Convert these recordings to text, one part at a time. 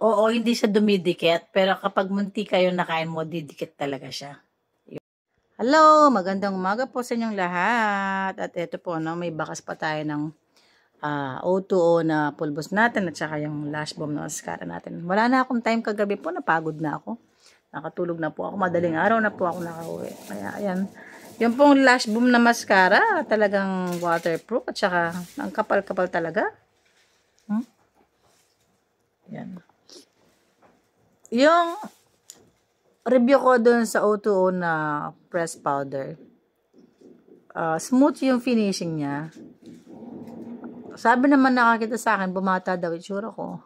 Oo, hindi siya dumidikit, pero kapag munti kayo nakain mo, didikit talaga siya. Hello, magandang umaga po sa inyong lahat. At ito po, no, may bakas pa tayo ng O2O na pulbos natin at saka yung lash bomb na mascara natin. Wala na akong time kagabi po, napagod na ako. Nakatulog na po ako, madaling araw na po ako nakauwi. Kaya ayan, yung pong lash bomb na mascara, talagang waterproof at saka ang kapal-kapal talaga. Yan. Yung review ko dun sa O2O na press powder, smooth yung finishing niya. Sabi naman nakakita sa akin, bumata daw itsura ko.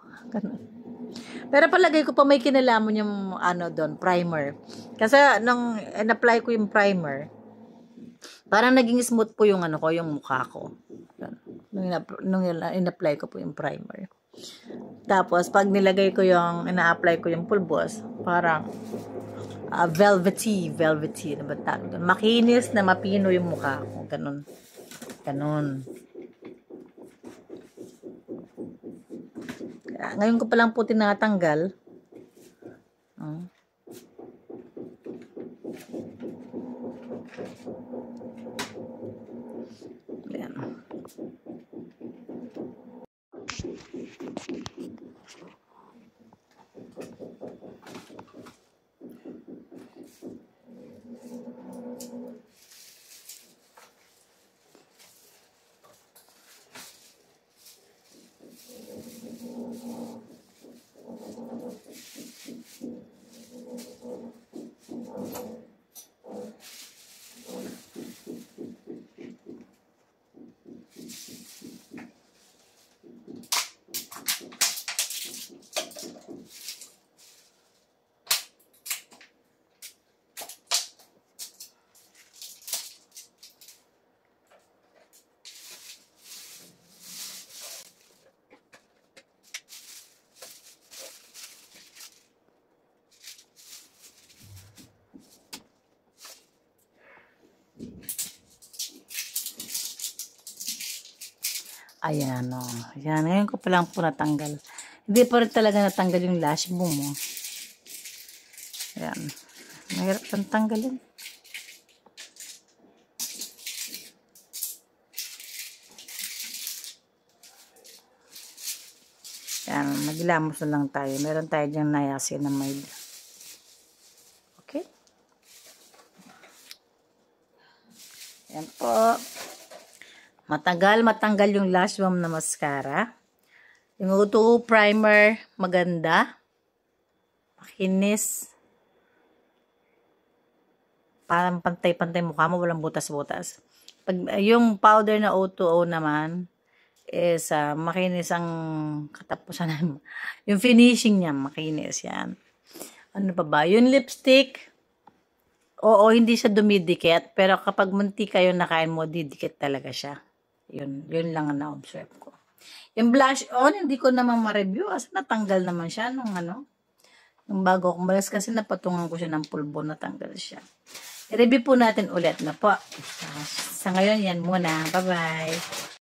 Pero palagay ko pa may kinalaman yung doon, primer. Kasi nung in-apply ko yung primer, parang naging smooth po yung yung mukha ko. Nung in-apply ko po yung primer. Tapos pag nilagay ko yung ina-apply ko yung pulbos, parang velvety na ba tawag doon? Makinis na mapino yung mukha ko. Ganun. Ngayon ko pa lang po tinatanggal. Ayan. Ayan, o. Ayan, ngayon ko pa lang po natanggal. Hindi pa rin talaga natanggal yung lash boom, o. Ayan. Mahirap kang tanggalin. Ayan, maglamos na lang tayo. Meron tayo diyang niacinamide. Okay? Ayan po. Matanggal yung lash bomb na mascara. Yung O2O primer, maganda. Makinis. Parang pantay-pantay mukha mo, walang butas-butas. Yung powder na O2O naman, is makinis ang katapusan. Yung finishing niya, makinis yan. Ano pa ba? Yung lipstick, oo, hindi siya dumidikit. Pero kapag munti kayo nakain mo, didikit talaga siya. Yun lang ang na-observe ko. Yung blush on, hindi ko naman ma-review kasi natanggal naman siya nung nung bago akong balas kasi napatungan ko siya ng pulbo, natanggal siya. I-review po natin ulit na po. Sa ngayon, yan muna. Bye-bye.